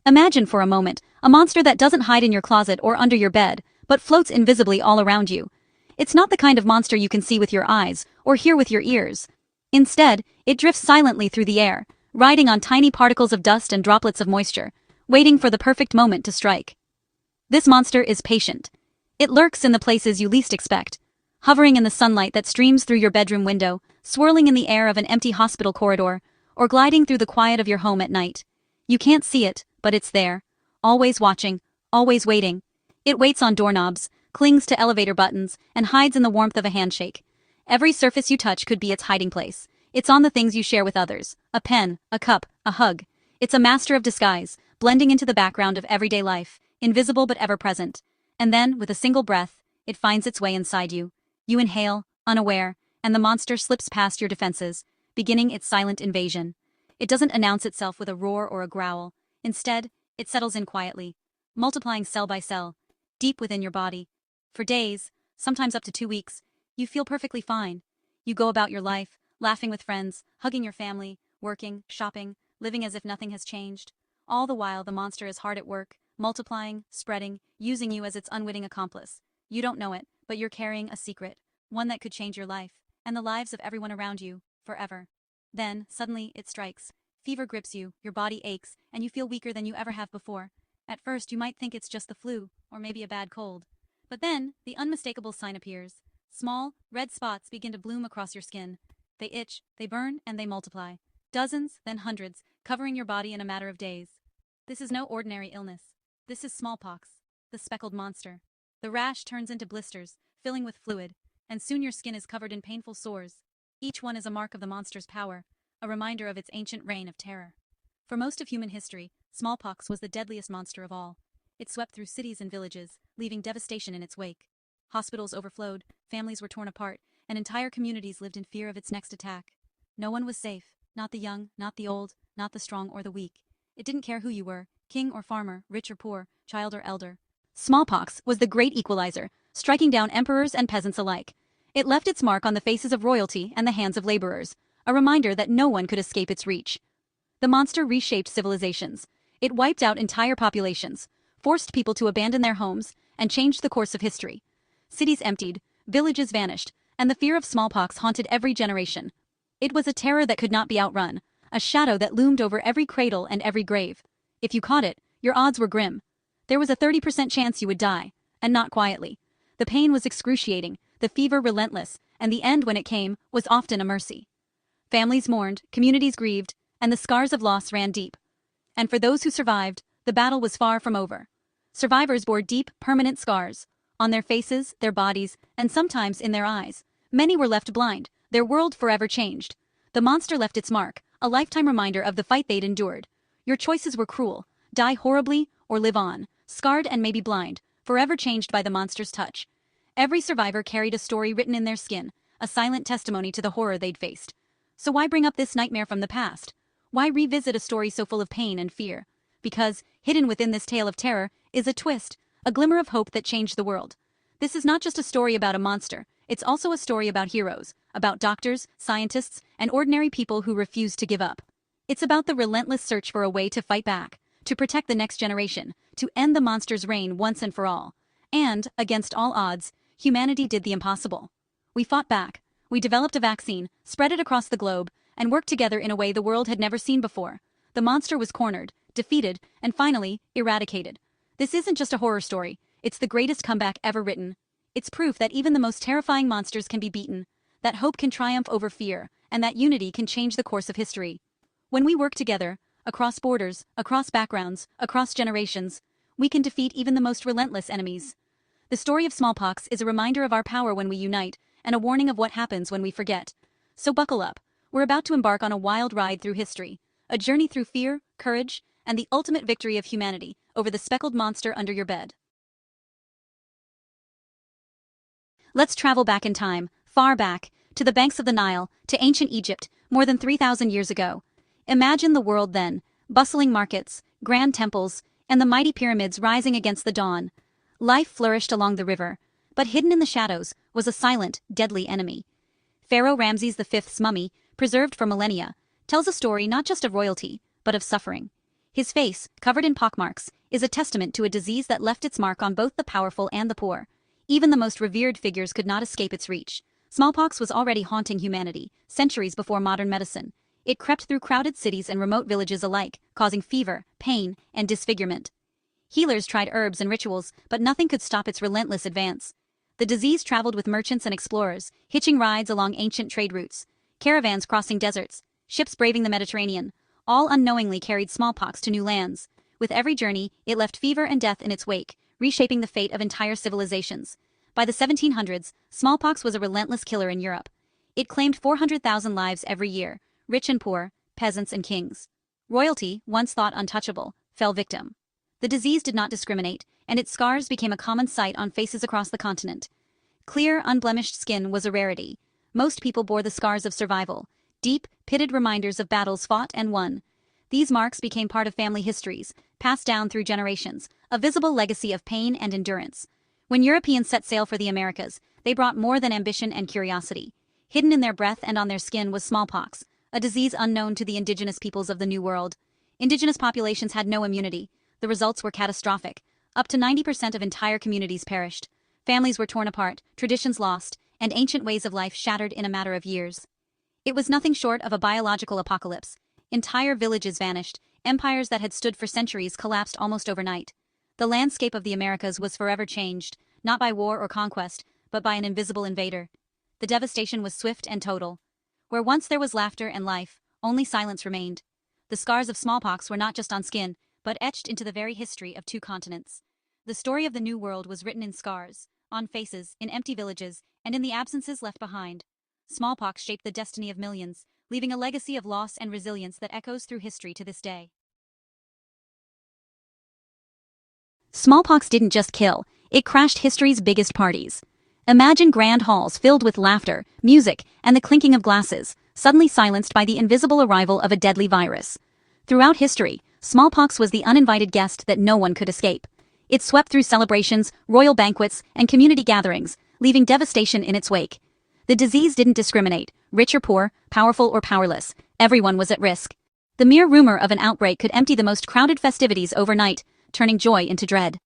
Imagine for a moment, a monster that doesn't hide in your closet or under your bed, but floats invisibly all around you. It's not the kind of monster you can see with your eyes or hear with your ears. Instead, it drifts silently through the air, riding on tiny particles of dust and droplets of moisture, waiting for the perfect moment to strike. This monster is patient. It lurks in the places you least expect, hovering in the sunlight that streams through your bedroom window, swirling in the air of an empty hospital corridor, or gliding through the quiet of your home at night. You can't see it, but it's there, always watching, always waiting. It waits on doorknobs, clings to elevator buttons, and hides in the warmth of a handshake. Every surface you touch could be its hiding place. It's on the things you share with others: a pen, a cup, a hug. It's a master of disguise, blending into the background of everyday life, invisible but ever present. And then, with a single breath, it finds its way inside you. You inhale, unaware, and the monster slips past your defenses, beginning its silent invasion. It doesn't announce itself with a roar or a growl. Instead, it settles in quietly, multiplying cell by cell, deep within your body. For days, sometimes up to 2 weeks, you feel perfectly fine. You go about your life, laughing with friends, hugging your family, working, shopping, living as if nothing has changed. All the while, the monster is hard at work, multiplying, spreading, using you as its unwitting accomplice. You don't know it, but you're carrying a secret, one that could change your life, and the lives of everyone around you, forever. Then, suddenly, it strikes. Fever grips you, your body aches, and you feel weaker than you ever have before. At first, you might think it's just the flu, or maybe a bad cold. But then, the unmistakable sign appears. Small, red spots begin to bloom across your skin. They itch, they burn, and they multiply. Dozens, then hundreds, covering your body in a matter of days. This is no ordinary illness. This is smallpox, the speckled monster. The rash turns into blisters, filling with fluid, and soon your skin is covered in painful sores. Each one is a mark of the monster's power, a reminder of its ancient reign of terror. For most of human history, smallpox was the deadliest monster of all. It swept through cities and villages, leaving devastation in its wake. Hospitals overflowed, families were torn apart, and entire communities lived in fear of its next attack. No one was safe, not the young, not the old, not the strong or the weak. It didn't care who you were, king or farmer, rich or poor, child or elder. Smallpox was the great equalizer, striking down emperors and peasants alike. It left its mark on the faces of royalty and the hands of laborers, a reminder that no one could escape its reach. The monster reshaped civilizations. It wiped out entire populations, forced people to abandon their homes, and changed the course of history. Cities emptied, villages vanished, and the fear of smallpox haunted every generation. It was a terror that could not be outrun, a shadow that loomed over every cradle and every grave. If you caught it, your odds were grim. There was a 30% chance you would die, and not quietly. The pain was excruciating, the fever relentless, and the end, when it came, was often a mercy. Families mourned, communities grieved, and the scars of loss ran deep. And for those who survived, the battle was far from over. Survivors bore deep, permanent scars, on their faces, their bodies, and sometimes in their eyes. Many were left blind, their world forever changed. The monster left its mark, a lifetime reminder of the fight they'd endured. Your choices were cruel: die horribly or live on, scarred and maybe blind, forever changed by the monster's touch. Every survivor carried a story written in their skin, a silent testimony to the horror they'd faced. So why bring up this nightmare from the past? Why revisit a story so full of pain and fear? Because, hidden within this tale of terror, is a twist, a glimmer of hope that changed the world. This is not just a story about a monster, it's also a story about heroes, about doctors, scientists, and ordinary people who refuse to give up. It's about the relentless search for a way to fight back, to protect the next generation, to end the monster's reign once and for all. And, against all odds, humanity did the impossible. We fought back. We developed a vaccine, spread it across the globe, and worked together in a way the world had never seen before. The monster was cornered, defeated, and finally, eradicated. This isn't just a horror story, it's the greatest comeback ever written. It's proof that even the most terrifying monsters can be beaten, that hope can triumph over fear, and that unity can change the course of history. When we work together, across borders, across backgrounds, across generations, we can defeat even the most relentless enemies. The story of smallpox is a reminder of our power when we unite, and a warning of what happens when we forget. So buckle up. We're about to embark on a wild ride through history, a journey through fear, courage, and the ultimate victory of humanity over the speckled monster under your bed. Let's travel back in time, far back, to the banks of the Nile, to ancient Egypt, more than 3,000 years ago. Imagine the world then, bustling markets, grand temples, and the mighty pyramids rising against the dawn. Life flourished along the river, but hidden in the shadows was a silent, deadly enemy. Pharaoh Ramses V's mummy, preserved for millennia, tells a story not just of royalty, but of suffering. His face, covered in pockmarks, is a testament to a disease that left its mark on both the powerful and the poor. Even the most revered figures could not escape its reach. Smallpox was already haunting humanity, centuries before modern medicine. It crept through crowded cities and remote villages alike, causing fever, pain, and disfigurement. Healers tried herbs and rituals, but nothing could stop its relentless advance. The disease traveled with merchants and explorers, hitching rides along ancient trade routes. Caravans crossing deserts, ships braving the Mediterranean, all unknowingly carried smallpox to new lands. With every journey, it left fever and death in its wake, reshaping the fate of entire civilizations. By the 1700s, smallpox was a relentless killer in Europe. It claimed 400,000 lives every year, rich and poor, peasants and kings. Royalty, once thought untouchable, fell victim. The disease did not discriminate, and its scars became a common sight on faces across the continent. Clear, unblemished skin was a rarity. Most people bore the scars of survival, deep, pitted reminders of battles fought and won. These marks became part of family histories, passed down through generations, a visible legacy of pain and endurance. When Europeans set sail for the Americas, they brought more than ambition and curiosity. Hidden in their breath and on their skin was smallpox, a disease unknown to the indigenous peoples of the New World. Indigenous populations had no immunity. The results were catastrophic. Up to 90% of entire communities perished. Families were torn apart, traditions lost, and ancient ways of life shattered in a matter of years. It was nothing short of a biological apocalypse. Entire villages vanished, empires that had stood for centuries collapsed almost overnight. The landscape of the Americas was forever changed, not by war or conquest, but by an invisible invader. The devastation was swift and total. Where once there was laughter and life, only silence remained. The scars of smallpox were not just on skin, but etched into the very history of two continents. The story of the New World was written in scars, on faces, in empty villages, and in the absences left behind. Smallpox shaped the destiny of millions, leaving a legacy of loss and resilience that echoes through history to this day. Smallpox didn't just kill, it crashed history's biggest parties. Imagine grand halls filled with laughter, music, and the clinking of glasses, suddenly silenced by the invisible arrival of a deadly virus. Throughout history, smallpox was the uninvited guest that no one could escape. It swept through celebrations, royal banquets, and community gatherings, leaving devastation in its wake. The disease didn't discriminate, rich or poor, powerful or powerless, everyone was at risk. The mere rumor of an outbreak could empty the most crowded festivities overnight, turning joy into dread.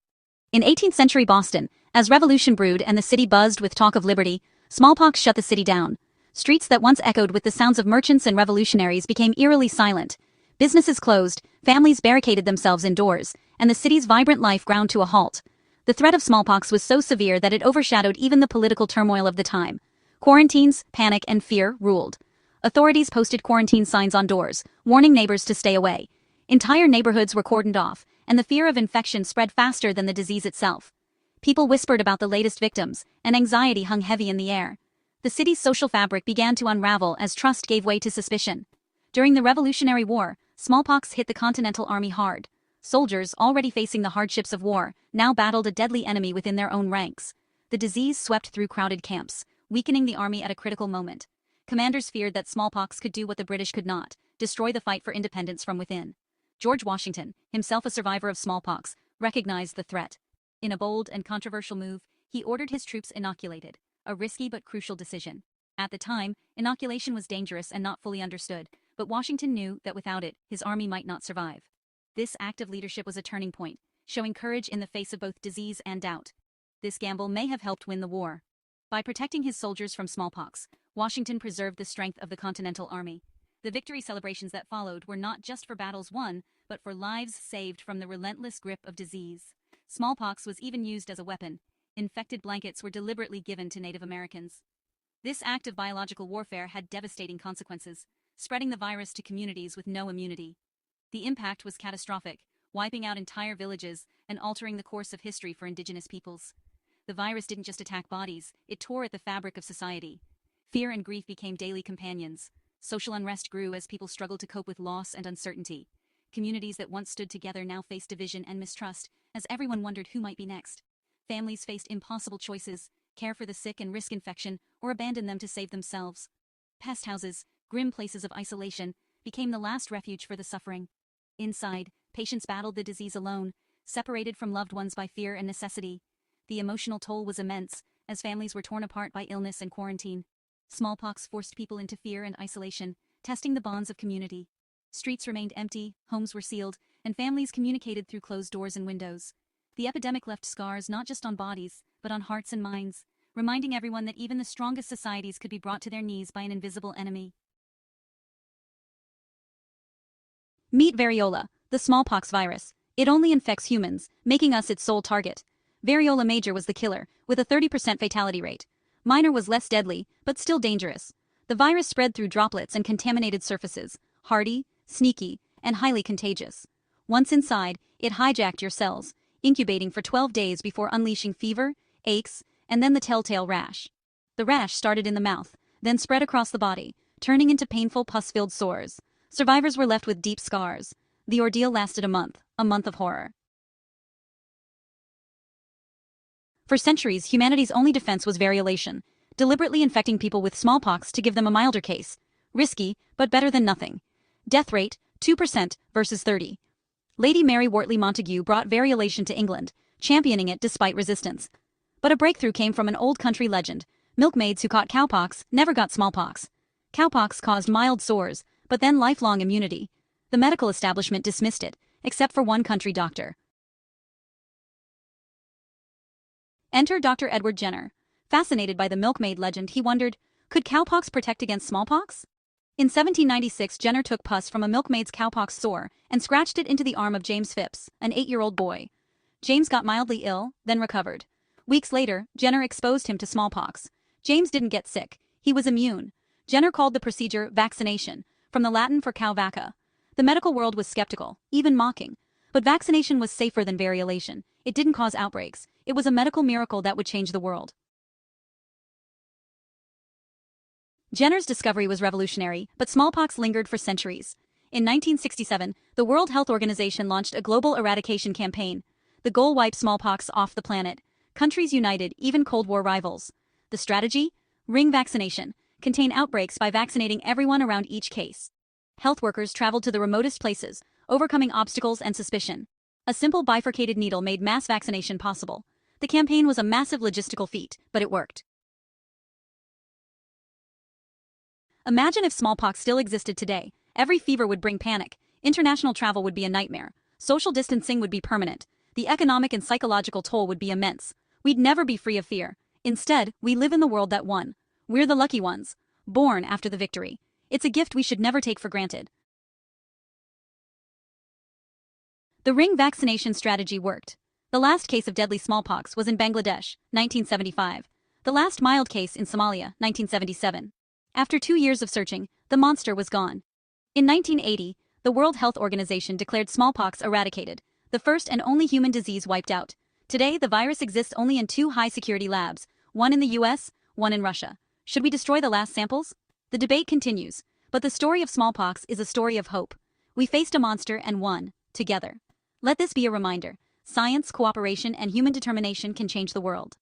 In 18th century Boston, as revolution brewed and the city buzzed with talk of liberty, smallpox shut the city down. Streets that once echoed with the sounds of merchants and revolutionaries became eerily silent. Businesses closed, families barricaded themselves indoors, and the city's vibrant life ground to a halt. The threat of smallpox was so severe that it overshadowed even the political turmoil of the time. Quarantines, panic, and fear ruled. Authorities posted quarantine signs on doors, warning neighbors to stay away. Entire neighborhoods were cordoned off, and the fear of infection spread faster than the disease itself. People whispered about the latest victims, and anxiety hung heavy in the air. The city's social fabric began to unravel as trust gave way to suspicion. During the Revolutionary War, smallpox hit the Continental Army hard. Soldiers, already facing the hardships of war, now battled a deadly enemy within their own ranks. The disease swept through crowded camps, weakening the army at a critical moment. Commanders feared that smallpox could do what the British could not, destroy the fight for independence from within. George Washington, himself a survivor of smallpox, recognized the threat. In a bold and controversial move, he ordered his troops inoculated, a risky but crucial decision. At the time, inoculation was dangerous and not fully understood, but Washington knew that without it, his army might not survive. This act of leadership was a turning point, showing courage in the face of both disease and doubt. This gamble may have helped win the war. By protecting his soldiers from smallpox, Washington preserved the strength of the Continental Army. The victory celebrations that followed were not just for battles won, but for lives saved from the relentless grip of disease. Smallpox was even used as a weapon. Infected blankets were deliberately given to Native Americans. This act of biological warfare had devastating consequences, spreading the virus to communities with no immunity. The impact was catastrophic, wiping out entire villages and altering the course of history for indigenous peoples. The virus didn't just attack bodies, it tore at the fabric of society. Fear and grief became daily companions. Social unrest grew as people struggled to cope with loss and uncertainty. Communities that once stood together now faced division and mistrust, as everyone wondered who might be next. Families faced impossible choices: care for the sick and risk infection, or abandon them to save themselves. Pest houses, grim places of isolation, became the last refuge for the suffering. Inside, patients battled the disease alone, separated from loved ones by fear and necessity. The emotional toll was immense, as families were torn apart by illness and quarantine. Smallpox forced people into fear and isolation, testing the bonds of community. Streets remained empty, homes were sealed, and families communicated through closed doors and windows. The epidemic left scars not just on bodies, but on hearts and minds, reminding everyone that even the strongest societies could be brought to their knees by an invisible enemy. Meet variola, the smallpox virus. It only infects humans, making us its sole target. Variola major was the killer, with a 30% fatality rate. Minor was less deadly, but still dangerous. The virus spread through droplets and contaminated surfaces, hardy, sneaky, and highly contagious. Once inside, it hijacked your cells, incubating for 12 days before unleashing fever, aches, and then the telltale rash. The rash started in the mouth, then spread across the body, turning into painful pus-filled sores. Survivors were left with deep scars. The ordeal lasted a month of horror. For centuries, humanity's only defense was variolation, deliberately infecting people with smallpox to give them a milder case. Risky, but better than nothing. Death rate, 2% versus 30%. Lady Mary Wortley Montagu brought variolation to England, championing it despite resistance. But a breakthrough came from an old country legend. Milkmaids who caught cowpox never got smallpox. Cowpox caused mild sores, but then lifelong immunity. The medical establishment dismissed it, except for one country doctor. Enter Dr. Edward Jenner. Fascinated by the Milkmaid legend, he wondered, could cowpox protect against smallpox? In 1796, Jenner took pus from a milkmaid's cowpox sore and scratched it into the arm of James Phipps, an 8-year-old boy. James got mildly ill, then recovered. Weeks later, Jenner exposed him to smallpox. James didn't get sick. He was immune. Jenner called the procedure vaccination, from the Latin for cow vacca. The medical world was skeptical, even mocking. But vaccination was safer than variolation. It didn't cause outbreaks. It was a medical miracle that would change the world. Jenner's discovery was revolutionary, but smallpox lingered for centuries. In 1967, the World Health Organization launched a global eradication campaign. The goal: wipe smallpox off the planet. Countries united, even Cold War rivals. The strategy? Ring vaccination. Contain outbreaks by vaccinating everyone around each case. Health workers traveled to the remotest places, overcoming obstacles and suspicion. A simple bifurcated needle made mass vaccination possible. The campaign was a massive logistical feat, but it worked. Imagine if smallpox still existed today. Every fever would bring panic. International travel would be a nightmare. Social distancing would be permanent. The economic and psychological toll would be immense. We'd never be free of fear. Instead, we live in the world that won. We're the lucky ones, born after the victory. It's a gift we should never take for granted. The ring vaccination strategy worked. The last case of deadly smallpox was in Bangladesh, 1975. The last mild case in Somalia, 1977. After 2 years of searching, the monster was gone. In 1980, the World Health Organization declared smallpox eradicated, the first and only human disease wiped out. Today, the virus exists only in 2 high-security labs, one in the US, one in Russia. Should we destroy the last samples? The debate continues, but the story of smallpox is a story of hope. We faced a monster and won, together. Let this be a reminder: science, cooperation, and human determination can change the world.